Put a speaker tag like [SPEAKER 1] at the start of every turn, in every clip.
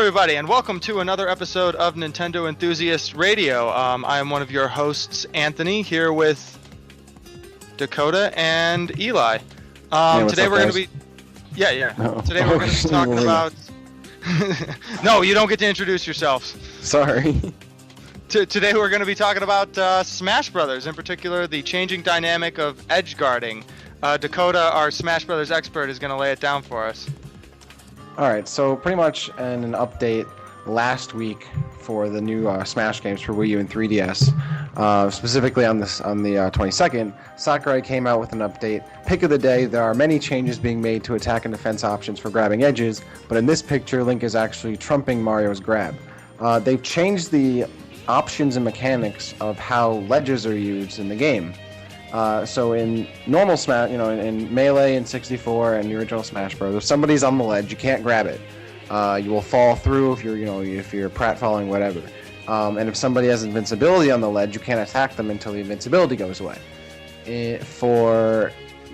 [SPEAKER 1] everybody, and welcome to another episode of Nintendo Enthusiast Radio. I am one of your hosts, Anthony, here with Dakota and Eli. Today we're going to be... Yeah.
[SPEAKER 2] No.
[SPEAKER 1] Today we're going to be talking about... No, you don't get to introduce yourselves.
[SPEAKER 2] Sorry.
[SPEAKER 1] Today we're going to be talking about Smash Brothers, in particular the changing dynamic of edge guarding. Dakota, our Smash Brothers expert, is going to lay it down for us.
[SPEAKER 2] Alright, so pretty much in an update last week for the new Smash games for Wii U and 3DS, specifically on the 22nd, Sakurai came out with an update. Pick of the day, there are many changes being made to attack and defense options for grabbing edges, but in this picture, Link is actually trumping Mario's grab. They've changed the options and mechanics of how ledges are used in the game. So in normal Smash, in Melee and 64 and the original Smash Bros., if somebody's on the ledge, you can't grab it. You will fall through if you're pratfalling, whatever. And if somebody has invincibility on the ledge, you can't attack them until the invincibility goes away. For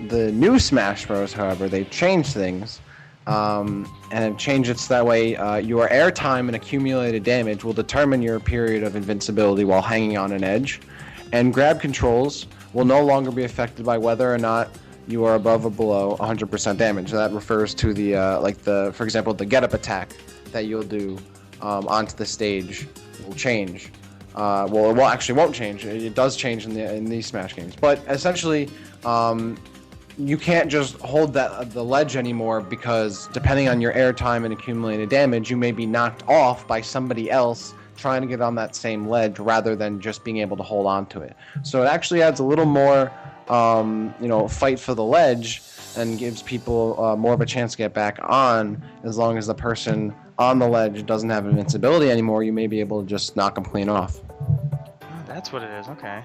[SPEAKER 2] the new Smash Bros., however, they've changed things, and have changed it so that way your airtime and accumulated damage will determine your period of invincibility while hanging on an edge, and grab controls will no longer be affected by whether or not you are above or below 100% damage. That refers to the, for example, the get-up attack that you'll do onto the stage will change. Well, it actually won't change. It does change in these Smash games. But essentially, you can't just hold the ledge anymore because depending on your airtime and accumulated damage, you may be knocked off by somebody else trying to get on that same ledge rather than just being able to hold on to it. So it actually adds a little more, fight for the ledge and gives people more of a chance to get back on. As long as the person on the ledge doesn't have invincibility anymore, you may be able to just knock them clean off.
[SPEAKER 1] That's what it is, okay.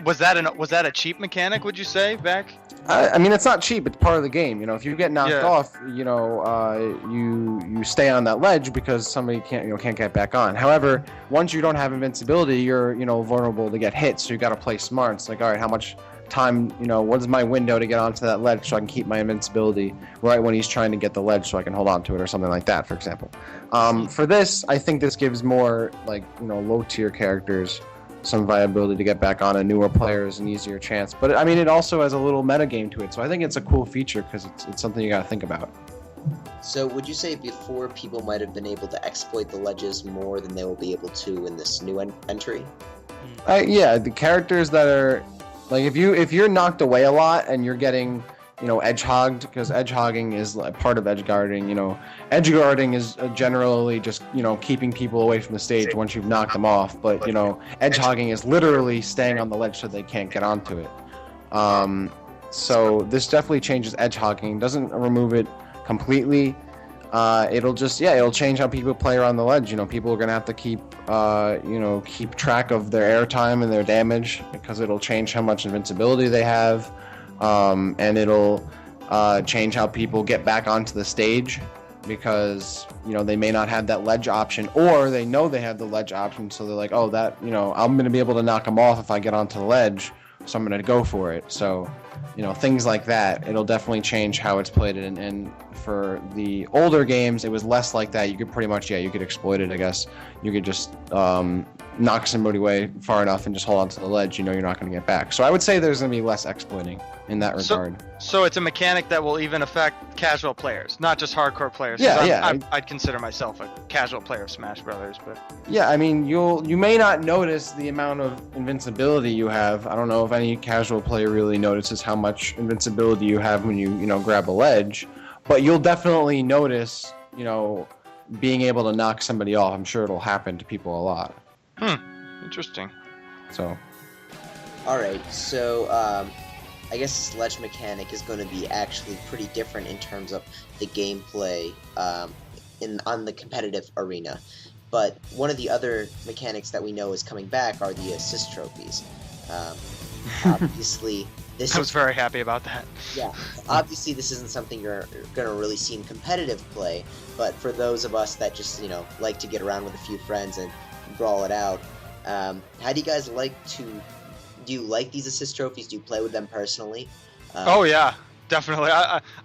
[SPEAKER 3] Was
[SPEAKER 1] that a cheap mechanic, would you say, back?
[SPEAKER 2] I mean, it's not cheap. It's part of the game. If you get knocked off, you stay on that ledge because somebody can't get back on. However, once you don't have invincibility, you're vulnerable to get hit. So you got to play smart. It's like, all right, how much time? What is my window to get onto that ledge so I can keep my invincibility right when he's trying to get the ledge so I can hold on to it or something like that, for example. For this, I think this gives more low tier characters some viability to get back on, and newer players an easier chance. But I mean, it also has a little metagame to it, so I think it's a cool feature because it's something you got to think about.
[SPEAKER 3] So would you say before people might have been able to exploit the ledges more than they will be able to in this new entry?
[SPEAKER 2] Yeah, the characters that are if you're knocked away a lot and you're getting edge hogged, because edge hogging is part of edge guarding. Edge guarding is generally just keeping people away from the stage once you've knocked them off. But edge hogging is literally staying on the ledge so they can't get onto it. So this definitely changes edge hogging. Doesn't remove it completely. It'll change how people play around the ledge. People are gonna have to keep track of their airtime and their damage because it'll change how much invincibility they have. And it'll change how people get back onto the stage because they may not have that ledge option, or they know they have the ledge option, so they're like, oh, that I'm going to be able to knock them off if I get onto the ledge, so I'm going to go for it. So things like that. It'll definitely change how it's played, and for the older games it was less like that. You could pretty much you could exploit it, I guess. You could just knock somebody away far enough and just hold onto the ledge. You're not going to get back. So I would say there's going to be less exploiting in that regard.
[SPEAKER 1] So it's a mechanic that will even affect casual players, not just hardcore players. I'd consider myself a casual player of Smash Brothers, but
[SPEAKER 2] yeah, I mean, you may not notice the amount of invincibility you have. I don't know if any casual player really notices how much invincibility you have when you grab a ledge, but you'll definitely notice being able to knock somebody off. I'm sure it'll happen to people a lot.
[SPEAKER 1] Interesting.
[SPEAKER 2] So
[SPEAKER 3] Alright, so I guess this ledge mechanic is going to be actually pretty different in terms of the gameplay on the competitive arena. But one of the other mechanics that we know is coming back are the assist trophies. Obviously,
[SPEAKER 1] I was very happy about that.
[SPEAKER 3] Yeah, obviously this isn't something you're going to really see in competitive play, but for those of us that just, like to get around with a few friends and brawl it out, how do you guys do you like these assist trophies? Do you play with them personally?
[SPEAKER 1] Oh yeah, definitely.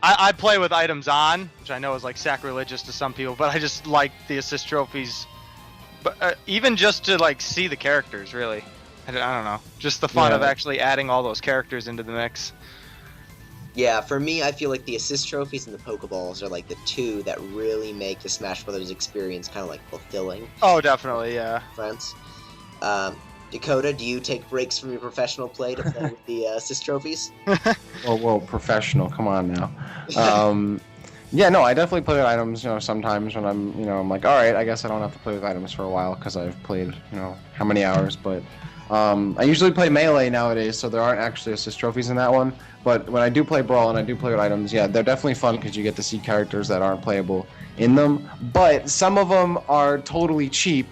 [SPEAKER 1] I play with items on, which I know is like sacrilegious to some people, but I just like the assist trophies. But even just to like see the characters, really. I don't know. Just the fun of actually adding all those characters into the mix.
[SPEAKER 3] Yeah, for me, I feel like the assist trophies and the Pokeballs are like the two that really make the Smash Brothers experience kind of like fulfilling.
[SPEAKER 1] Oh, definitely, yeah.
[SPEAKER 3] Friends. Dakota, do you take breaks from your professional play to play with the assist trophies?
[SPEAKER 2] Whoa, professional! Come on now. Yeah, no, I definitely play with items. Sometimes when I'm like, all right, I guess I don't have to play with items for a while because I've played, how many hours. But I usually play Melee nowadays, so there aren't actually assist trophies in that one. But when I do play Brawl and I do play with items, yeah, they're definitely fun because you get to see characters that aren't playable in them. But some of them are totally cheap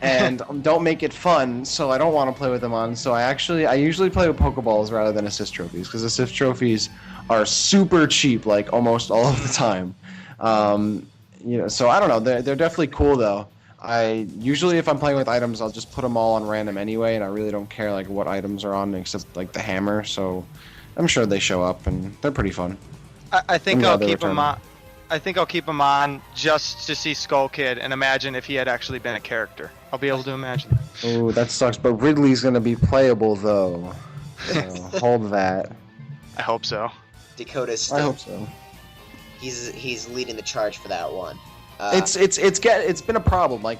[SPEAKER 2] and don't make it fun, so I don't want to play with them on. So I usually play with Pokeballs rather than assist trophies because assist trophies are super cheap, like almost all of the time. So I don't know. They're definitely cool though. I usually, if I'm playing with items, I'll just put them all on random anyway, and I really don't care like what items are on except like the hammer. So I'm sure they show up and they're pretty fun.
[SPEAKER 1] I think I'll keep them on. I think I'll keep them on just to see Skull Kid and imagine if he had actually been a character. I'll be able to imagine.
[SPEAKER 2] Oh, that sucks. But Ridley's gonna be playable though. So hold that.
[SPEAKER 1] I hope so.
[SPEAKER 3] Dakota's still.
[SPEAKER 2] I hope so.
[SPEAKER 3] He's leading the charge for that one.
[SPEAKER 2] It's been a problem. Like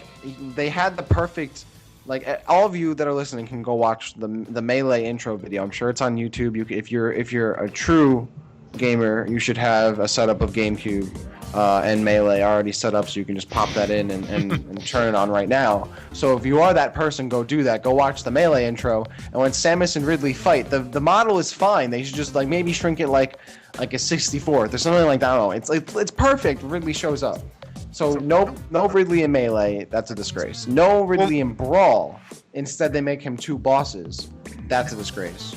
[SPEAKER 2] they had the perfect. Like all of you that are listening can go watch the Melee intro video. I'm sure it's on YouTube. If you're a true gamer, you should have a setup of GameCube and Melee already set up, so you can just pop that in and turn it on right now. So if you are that person, go do that. Go watch the Melee intro, and when Samus and Ridley fight, the model is fine. They should just like maybe shrink it like a 64th or something like that. I don't know. It's perfect. Ridley shows up. So no Ridley in Melee. That's a disgrace. No Ridley in Brawl. Instead, they make him two bosses. That's a disgrace.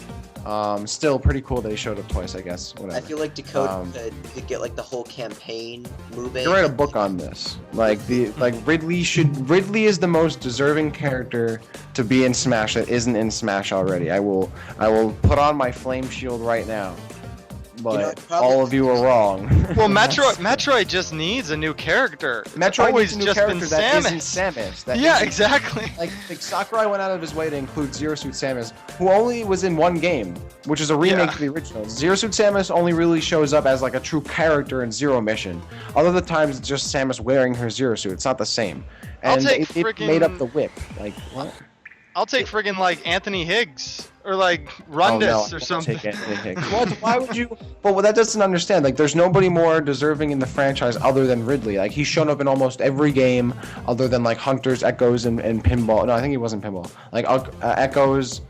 [SPEAKER 2] Still pretty cool that he showed up twice, I guess. Whatever.
[SPEAKER 3] I feel like Dakota could get like the whole campaign moving.
[SPEAKER 2] You write a book on this. Ridley is the most deserving character to be in Smash that isn't in Smash already. I will put on my flame shield right now. But all of you are wrong.
[SPEAKER 1] Well, Metroid just needs a new character.
[SPEAKER 2] Metroid needs a new
[SPEAKER 1] just
[SPEAKER 2] character
[SPEAKER 1] been
[SPEAKER 2] that
[SPEAKER 1] Samus.
[SPEAKER 2] isn't Samus.
[SPEAKER 1] Yeah, exactly.
[SPEAKER 2] Like Sakurai went out of his way to include Zero Suit Samus, who only was in one game, which is a remake of the original. Zero Suit Samus only really shows up as like a true character in Zero Mission. Other the times, it's just Samus wearing her Zero Suit. It's not the same. And it made up the whip. Like, what?
[SPEAKER 1] I'll take friggin' like Anthony Higgs or like Rundus or something.
[SPEAKER 2] Take Anthony Higgs. What? Why would you? But that doesn't understand. Like, there's nobody more deserving in the franchise other than Ridley. Like, he's shown up in almost every game other than like Hunters, Echoes, and Pinball. No, I think he wasn't Pinball. Like Echoes,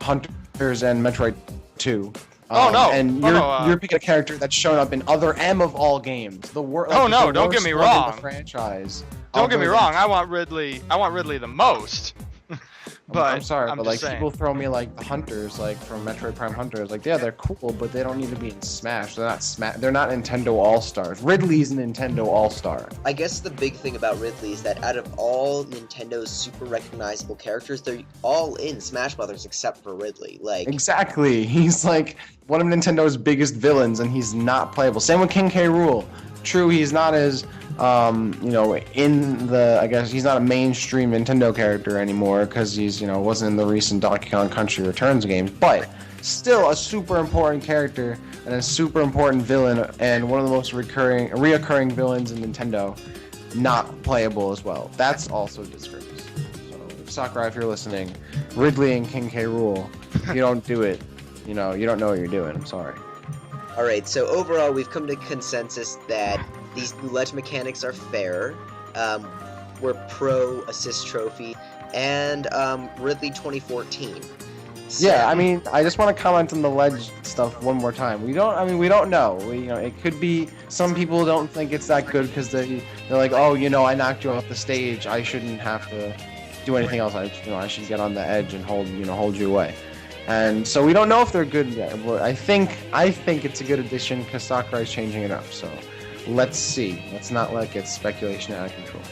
[SPEAKER 2] Hunters, and Metroid 2. And you're picking a character that's shown up in other M of all games.
[SPEAKER 1] Don't get me wrong.
[SPEAKER 2] The franchise.
[SPEAKER 1] Don't get me wrong. I want Ridley the most. But
[SPEAKER 2] I'm sorry, but like
[SPEAKER 1] saying.
[SPEAKER 2] people throw me like the Hunters, like from Metroid Prime Hunters. Like, yeah, they're cool, but they don't need to be in Smash. They're not They're not Nintendo All Stars. Ridley's a Nintendo All Star.
[SPEAKER 3] I guess the big thing about Ridley is that out of all Nintendo's super recognizable characters, they're all in Smash Brothers except for Ridley. Like
[SPEAKER 2] exactly, he's like one of Nintendo's biggest villains, and he's not playable. Same with King K. Rool. True, he's not as I guess he's not a mainstream Nintendo character anymore because he's, wasn't in the recent Donkey Kong Country Returns games, but still a super important character and a super important villain and one of the most reoccurring villains in Nintendo, not playable as well. That's also a disgrace. So, Sakurai, if you're listening, Ridley and King K. Rool, if you don't do it, you don't know what you're doing. I'm sorry.
[SPEAKER 3] Alright, so overall we've come to consensus that these new ledge mechanics are fair. We're pro assist trophy and Ridley 2014. So,
[SPEAKER 2] yeah, I mean, I just want to comment on the ledge stuff one more time. We don't know. It could be some people don't think it's that good because they're like, oh, I knocked you off the stage. I shouldn't have to do anything else. I should get on the edge and hold you away. And so we don't know if they're good yet. But I think it's a good addition because Sakurai's changing it up. So let's see. Let's not let it get speculation out of control.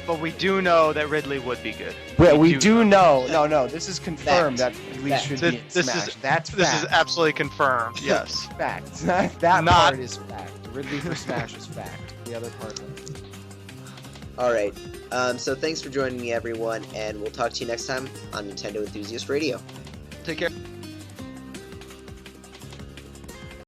[SPEAKER 1] but we do know that Ridley would be good.
[SPEAKER 2] We do know. No, this is confirmed
[SPEAKER 3] Fact.
[SPEAKER 2] that Ridley should be in
[SPEAKER 1] This
[SPEAKER 2] Smash.
[SPEAKER 1] is
[SPEAKER 2] That's
[SPEAKER 1] this
[SPEAKER 2] fact.
[SPEAKER 1] is absolutely confirmed. Yes.
[SPEAKER 2] Fact. That
[SPEAKER 1] Not-
[SPEAKER 2] part is fact. Ridley for Smash is fact. The other part.
[SPEAKER 3] All right. So thanks for joining me, everyone, and we'll talk to you next time on Nintendo Enthusiast Radio.
[SPEAKER 1] Take care.